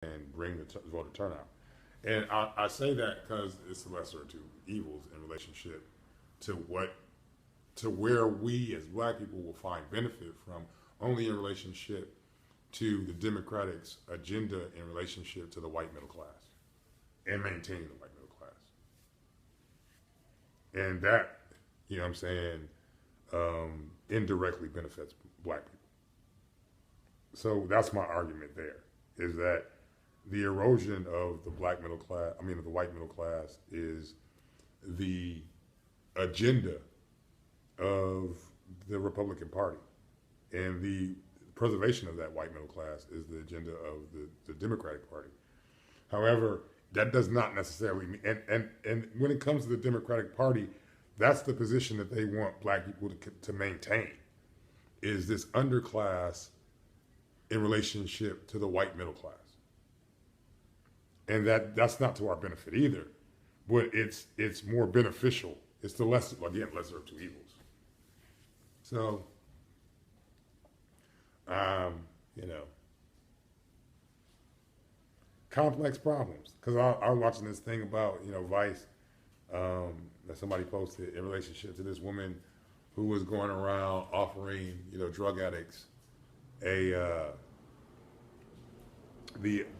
and bring the voter turnout. And I say that because it's the lesser of two evils in relationship to what to where we as black people will find benefit from only in relationship to the Democratic's agenda in relationship to the white middle class and maintaining the white middle class. And that, you know what I'm saying, indirectly benefits black people. So that's my argument there, is that the erosion of the black middle class, I mean, of the white middle class, is the agenda of the Republican Party. And the preservation of that white middle class is the agenda of the Democratic Party. However, that does not necessarily mean, and when it comes to the Democratic Party, that's the position that they want black people to maintain, is this underclass in relationship to the white middle class. And that's not to our benefit either, but it's more beneficial. It's the lesser of two evils. So, you know, complex problems. Because I was watching this thing about, you know, Vice, that somebody posted in relationship to this woman who was going around offering, you know, drug addicts the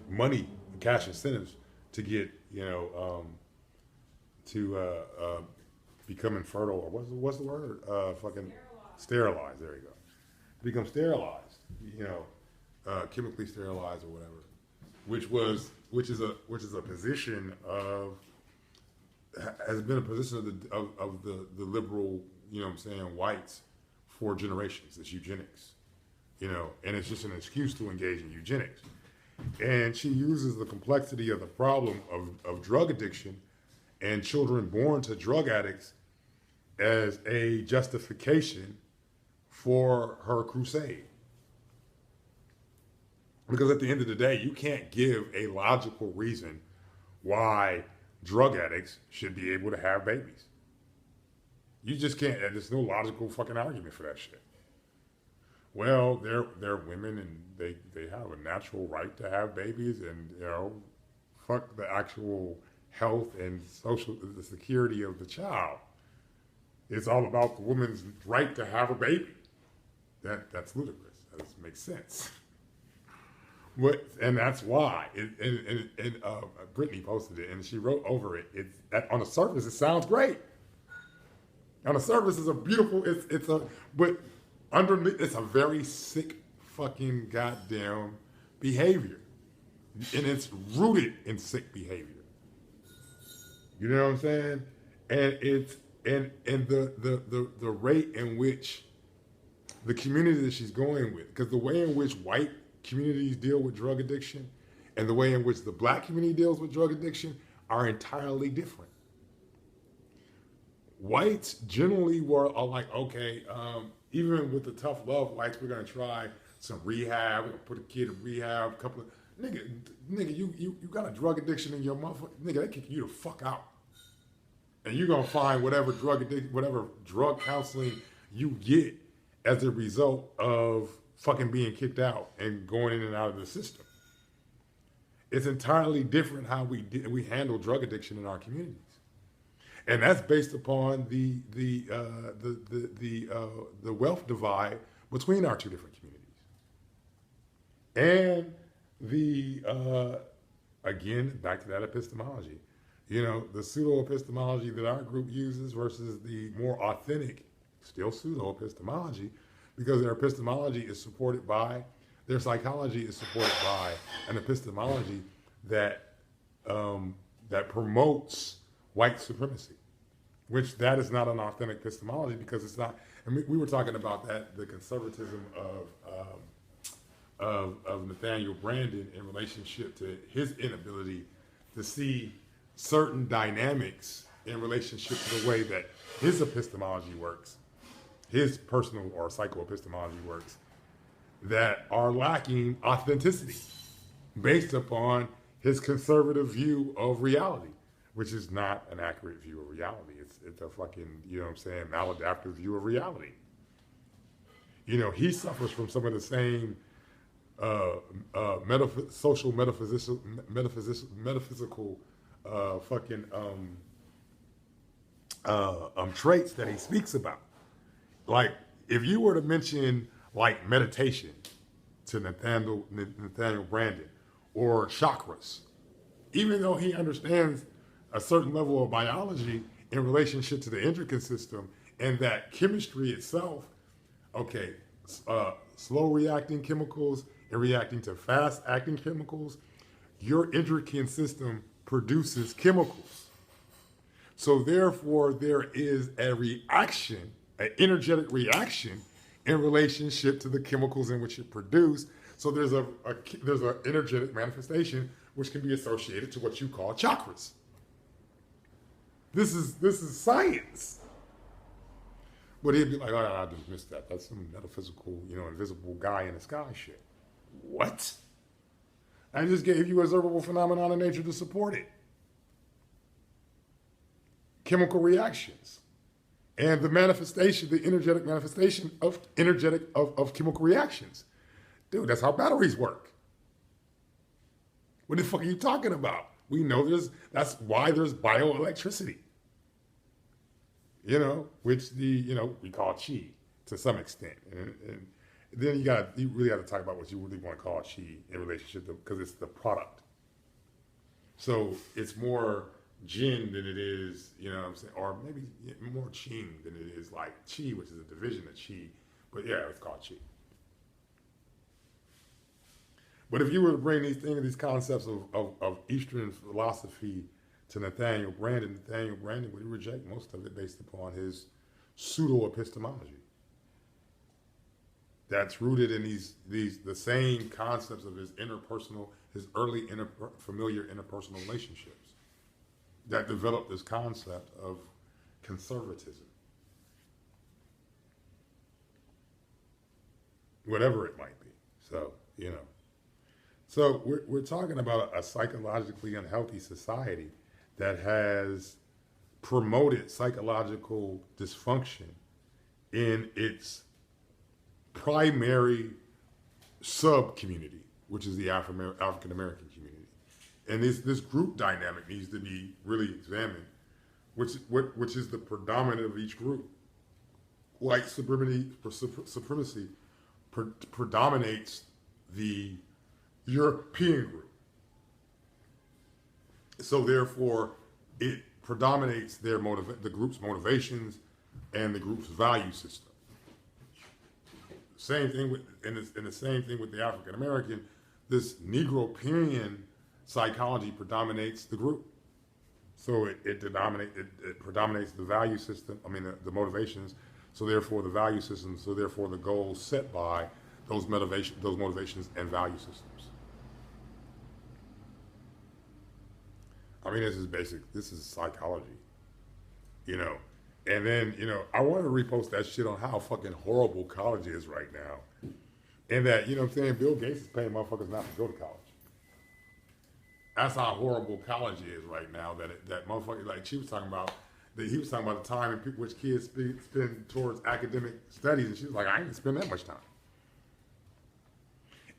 money, cash incentives to get, you know, to become infertile, or what's the word? Fucking sterilized. There you go. Become sterilized, you know, chemically sterilized or whatever, which is a position of has been a position of the liberal, you know what I'm saying, whites for generations. It's eugenics, you know, and it's just an excuse to engage in eugenics. And she uses the complexity of the problem of drug addiction and children born to drug addicts as a justification for her crusade. Because at the end of the day, you can't give a logical reason why drug addicts should be able to have babies. You just can't. There's no logical fucking argument for that shit. Well, they're women and they have a natural right to have babies, and you know, fuck the actual health and the security of the child. It's all about the woman's right to have a baby. That's ludicrous. That doesn't make sense. And that's why. Brittany posted it, and she wrote over it. On the surface, it sounds great. On the surface, it's a beautiful. But underneath, it's a very sick fucking goddamn behavior, and it's rooted in sick behavior. You know what I'm saying? And it's and the rate in which the community that she's going with, because the way in which white communities deal with drug addiction and the way in which the black community deals with drug addiction are entirely different. Whites generally are like, okay, even with the tough love whites, we're gonna try some rehab. We're gonna put a kid in rehab. A couple of nigga, you got a drug addiction in your motherfucker. Nigga, they kick you the fuck out, and you're gonna find whatever drug counseling you get as a result of fucking being kicked out and going in and out of the system. It's entirely different how we handle drug addiction in our communities, and that's based upon the wealth divide between our two different communities, and again back to that epistemology. You know, the pseudo epistemology that our group uses versus the more authentic, still pseudo epistemology, because their epistemology is supported by, their psychology is supported by an epistemology that that promotes white supremacy, which that is not an authentic epistemology because it's not. And we were talking about that, the conservatism of Nathaniel Brandon in relationship to his inability to see certain dynamics in relationship to the way that his epistemology works, his personal or psychoepistemology works, that are lacking authenticity based upon his conservative view of reality, which is not an accurate view of reality. It's a fucking, you know what I'm saying, maladaptive view of reality. You know, he suffers from some of the same uh, social metaphysical fucking traits that he speaks about. Like, if you were to mention like meditation to Nathaniel Brandon or chakras, even though he understands a certain level of biology in relationship to the endocrine system and that chemistry itself, okay, slow reacting chemicals and reacting to fast acting chemicals, your endocrine system produces chemicals. So therefore, there is a reaction, an energetic reaction in relationship to the chemicals in which it produced. So there's an energetic manifestation which can be associated to what you call chakras. This is science. But he'd be like, oh, I just missed that. That's some metaphysical, invisible guy in the sky shit. What? I just gave you observable phenomenon in nature to support it. Chemical reactions. And the manifestation, the energetic manifestation of chemical reactions. Dude, that's how batteries work. What the fuck are you talking about? We know that's why there's bioelectricity. Which we call chi to some extent. And then you really got to talk about what you really want to call chi in relationship to, because it's the product. So it's more Jin than it is, what I'm saying, or maybe more Qing than it is like Qi, which is a division of Qi. But yeah, it's called Qi. But if you were to bring these concepts of Eastern philosophy to Nathaniel Brandon would reject most of it based upon his pseudo-epistemology. That's rooted in the same concepts of his early familiar interpersonal relationships that developed this concept of conservatism. Whatever it might be. So, So we're talking about a psychologically unhealthy society that has promoted psychological dysfunction in its primary sub-community, which is the African American community. And this group dynamic needs to be really examined, which is the predominant of each group. White supremacy predominates the European group. So therefore, it predominates the group's motivations and the group's value system. Same thing the same thing with the African American. This Negro-Purian psychology predominates the group. So it predominates the value system. The motivations. So therefore, the value system. So therefore, the goals set by those motivations and value systems. This is psychology, And then, I want to repost that shit on how fucking horrible college is right now. And that, Bill Gates is paying motherfuckers not to go to college. That's how horrible college is right now. That motherfucker, like she was talking about, he was talking about the time in which kids spend towards academic studies. And she was like, I didn't spend that much time.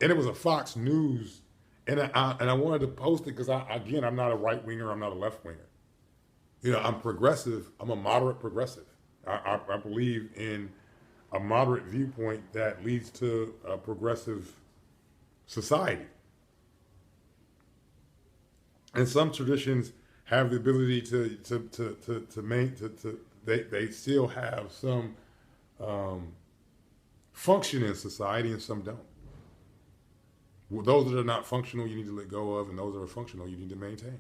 And it was a Fox News. And I wanted to post it because, I'm not a right winger. I'm not a left winger. I'm progressive. I'm a moderate progressive. I believe in a moderate viewpoint that leads to a progressive society. And some traditions have the ability they still have some function in society, and some don't. Those that are not functional, you need to let go of, and those that are functional, you need to maintain.